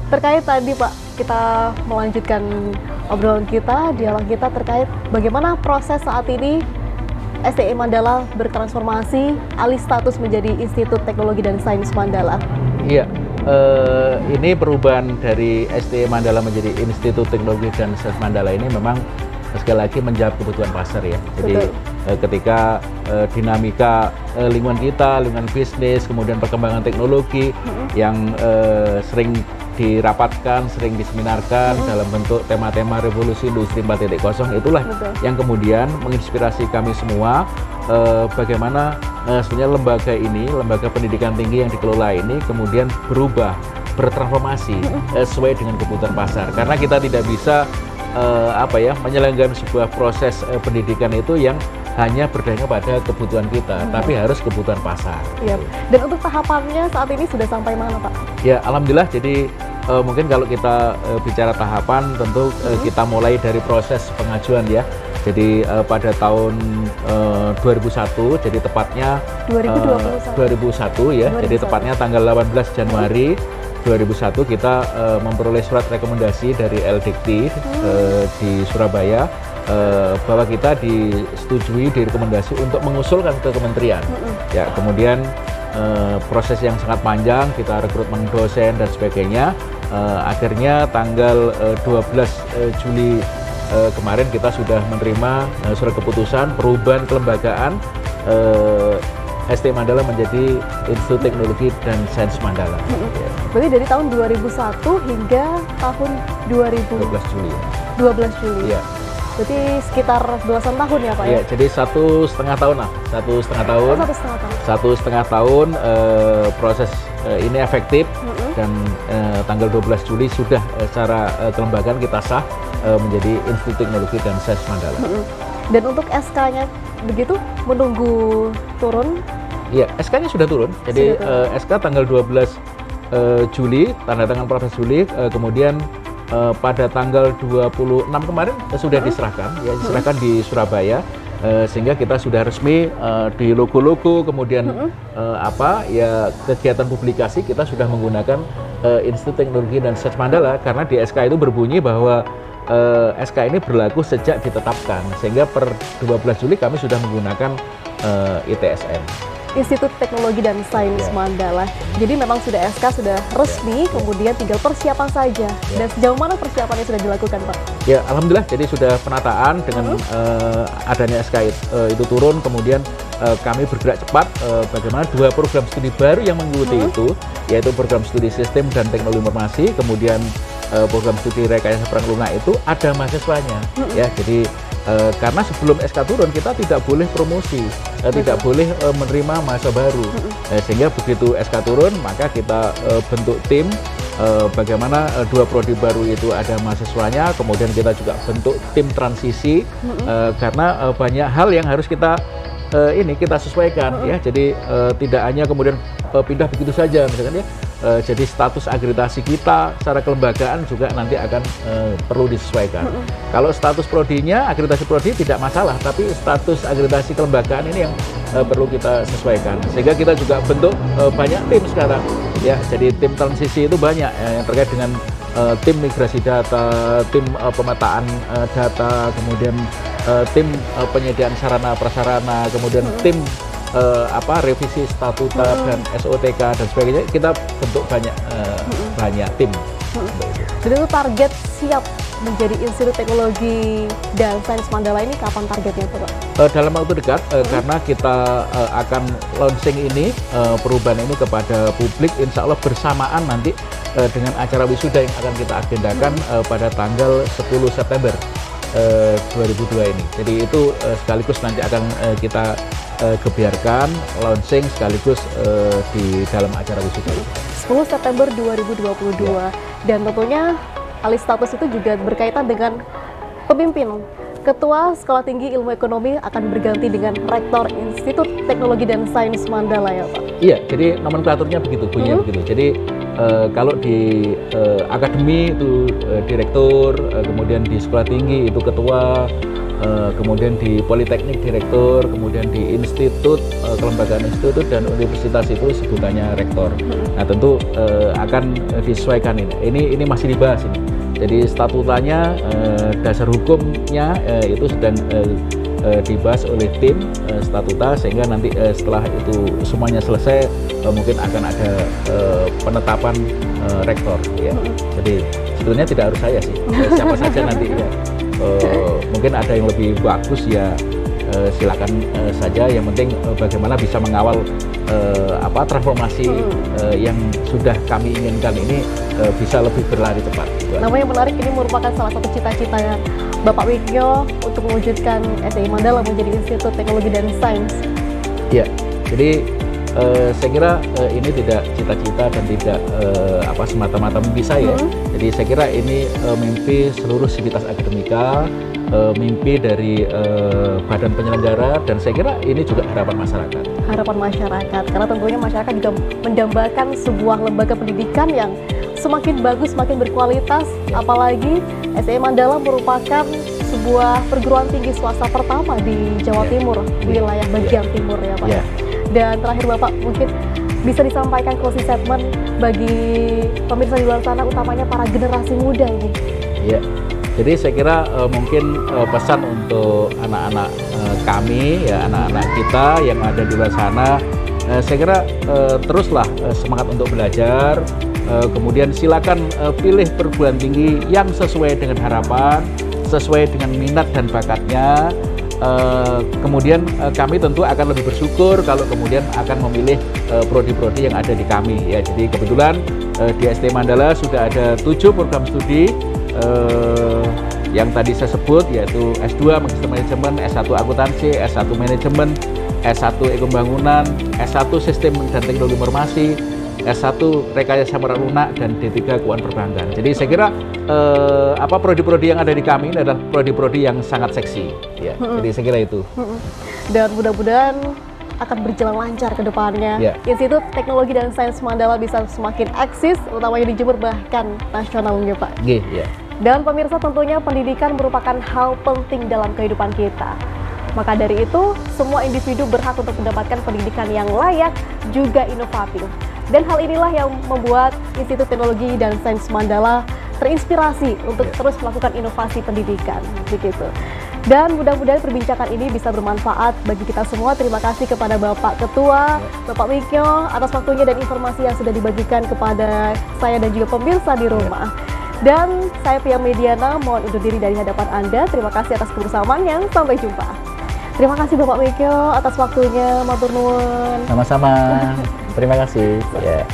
Terkait tadi Pak, kita melanjutkan obrolan kita, dialog kita terkait bagaimana proses saat ini STI Mandala bertransformasi alih status menjadi Institut Teknologi dan Sains Mandala. Iya, ini perubahan dari STI Mandala menjadi Institut Teknologi dan Sains Mandala ini memang sekali lagi menjawab kebutuhan pasar ya. Jadi ketika dinamika lingkungan kita, lingkungan bisnis, kemudian perkembangan teknologi yang sering dirapatkan, sering diseminarkan dalam bentuk tema-tema revolusi industri 4.0, itulah yang kemudian menginspirasi kami semua bagaimana sebenarnya lembaga ini, lembaga pendidikan tinggi yang dikelola ini kemudian berubah, bertransformasi sesuai dengan kebutuhan pasar. Karena kita tidak bisa menyelenggarakan sebuah proses pendidikan itu yang hanya berdasarkan pada kebutuhan kita, tapi harus kebutuhan pasar. Yep. Dan untuk tahapannya saat ini sudah sampai mana Pak? Ya, alhamdulillah. Jadi mungkin kalau kita bicara tahapan, tentu kita mulai dari proses pengajuan ya. Jadi pada tahun 2001, jadi tepatnya 2001 ya. 2001. Jadi tepatnya tanggal 18 Januari 2001 kita memperoleh surat rekomendasi dari LDikti di Surabaya bahwa kita disetujui, direkomendasi untuk mengusulkan ke kementerian. Ya, kemudian proses yang sangat panjang, kita rekrutmen dosen dan sebagainya. Akhirnya tanggal 12 Juli kemarin kita sudah menerima surat keputusan perubahan kelembagaan STI Mandala menjadi Institut Teknologi dan Sains Mandala. Berarti dari tahun 2001 hingga tahun 12 Juli. 12 Juli. Ya. Berarti sekitar belasan tahun ya Pak ya? Iya, jadi 1,5 tahun lah. 1,5 tahun. Oh, 1,5 tahun. 1,5 tahun proses ini efektif dan tanggal 12 Juli sudah secara kelembagaan kita sah menjadi Institut Teknologi dan Sains Mandala. Dan untuk SK-nya begitu menunggu turun? Iya, SK-nya sudah turun. Jadi SK tanggal 12 Juli, tanda tangan Prof. Juli, kemudian pada tanggal 26 kemarin sudah diserahkan, ya diserahkan di Surabaya, sehingga kita sudah resmi di logo-logo, kemudian kegiatan publikasi kita sudah menggunakan Institut Teknologi dan Sains Mandala, karena di SK itu berbunyi bahwa SK ini berlaku sejak ditetapkan, sehingga per 12 Juli kami sudah menggunakan ITSM. Institut Teknologi dan Sains Mandala. Jadi memang sudah SK sudah resmi, kemudian tinggal persiapan saja. Dan sejauh mana persiapannya sudah dilakukan Pak? Ya, alhamdulillah. Jadi sudah penataan dengan adanya SK itu turun, kemudian kami bergerak cepat bagaimana dua program studi baru yang mengikuti itu, yaitu program studi Sistem dan Teknologi Informasi, kemudian program studi Rekayasa Perang Lunak itu ada mahasiswanya. Ya, jadi karena sebelum SK turun kita tidak boleh promosi, tidak boleh menerima mahasiswa baru. Sehingga begitu SK turun maka kita bentuk tim bagaimana dua prodi baru itu ada mahasiswanya, kemudian kita juga bentuk tim transisi karena banyak hal yang harus kita kita sesuaikan ya. Jadi tidak hanya kemudian pindah begitu saja misalkan ya. Jadi status akreditasi kita secara kelembagaan juga nanti akan perlu disesuaikan. Kalau status prodinya, akreditasi prodi tidak masalah, tapi status akreditasi kelembagaan ini yang perlu kita sesuaikan. Sehingga kita juga bentuk banyak tim sekarang, ya. Jadi tim transisi itu banyak yang terkait dengan tim migrasi data, tim pemetaan data, kemudian tim penyediaan sarana prasarana, kemudian tim revisi statuta dan SOTK dan sebagainya. Kita bentuk banyak tim. Jadi itu target siap menjadi Institut Teknologi dan Sains Mandala ini kapan targetnya Pak? Dalam waktu dekat, karena kita akan launching ini, perubahan ini kepada publik insya Allah bersamaan nanti dengan acara wisuda yang akan kita agendakan pada tanggal 10 September 2002 ini. Jadi itu sekaligus nanti akan kita gebiarkan, launching sekaligus di dalam acara wisuda. 10 September 2022 dan tentunya alih status itu juga berkaitan dengan pemimpin. Ketua Sekolah Tinggi Ilmu Ekonomi akan berganti dengan Rektor Institut Teknologi dan Sains Mandala ya Pak? Iya, jadi nomenklaturnya begitu, bunyinya begitu. Jadi kalau di akademi itu direktur, kemudian di sekolah tinggi itu ketua, kemudian di Politeknik direktur, kemudian di institut, kelembagaan institut dan universitas itu sebutannya rektor. Nah tentu akan disesuaikan ini masih dibahas ini. Jadi statutanya, dasar hukumnya itu sedang dibahas oleh tim statuta, sehingga nanti setelah itu semuanya selesai mungkin akan ada penetapan rektor ya. Jadi sebetulnya tidak harus saya sih, siapa saja nanti ya. Mungkin ada yang lebih bagus ya, silakan saja. Yang penting bagaimana bisa mengawal transformasi yang sudah kami inginkan ini bisa lebih berlari cepat. Nama yang menarik, ini merupakan salah satu cita-cita Bapak Wikyo untuk mewujudkan SDI Mandala menjadi Institut Teknologi dan Sains. Ya, jadi saya kira ini tidak cita-cita dan tidak semata-mata mimpi saya. Jadi saya kira ini mimpi seluruh sivitas akademika, mimpi dari badan penyelenggara, dan saya kira ini juga harapan masyarakat. Harapan masyarakat, karena tentunya masyarakat juga mendambakan sebuah lembaga pendidikan yang semakin bagus, semakin berkualitas, apalagi SDI Mandala merupakan sebuah perguruan tinggi swasta pertama di Jawa Timur, wilayah bagian timur ya Pak. Dan terakhir Bapak, mungkin bisa disampaikan closing statement bagi pemirsa di luar sana, utamanya para generasi muda ini. Ya, jadi saya kira mungkin pesan untuk anak-anak kami, ya anak-anak kita yang ada di luar sana, saya kira teruslah semangat untuk belajar. Kemudian silakan pilih perguruan tinggi yang sesuai dengan harapan, sesuai dengan minat dan bakatnya. Kemudian kami tentu akan lebih bersyukur kalau kemudian akan memilih prodi-prodi yang ada di kami ya. Jadi kebetulan di SDI Mandala sudah ada 7 program studi yang tadi saya sebut, yaitu S2 Magister Manajemen, S1 Akuntansi, S1 Manajemen, S1 Ekonomi Bangunan, S1 Sistem dan Teknologi Informasi, S1 Rekayasa Perang Lunak, dan D3 Keuangan Perbankan. Jadi saya kira prodi-prodi yang ada di kami ini adalah prodi-prodi yang sangat seksi ya. Jadi saya kira itu. Dan mudah-mudahan akan berjalan lancar ke depannya. Institut Teknologi dan Sains Mandala bisa semakin eksis, utamanya di Jember, bahkan nasional ya Pak. Dan pemirsa, tentunya pendidikan merupakan hal penting dalam kehidupan kita. Maka dari itu, semua individu berhak untuk mendapatkan pendidikan yang layak juga inovatif. Dan hal inilah yang membuat Institut Teknologi dan Sains Mandala terinspirasi untuk terus melakukan inovasi pendidikan, begitu. Dan mudah-mudahan perbincangan ini bisa bermanfaat bagi kita semua. Terima kasih kepada Bapak Ketua, Bapak Wikyo, atas waktunya dan informasi yang sudah dibagikan kepada saya dan juga pemirsa di rumah. Dan saya Pia Mediana, mohon undur diri dari hadapan Anda. Terima kasih atas kebersamaannya. Sampai jumpa. Terima kasih Bapak Wikyo atas waktunya. Matur nuwun. Sama-sama. Terima kasih. Ya.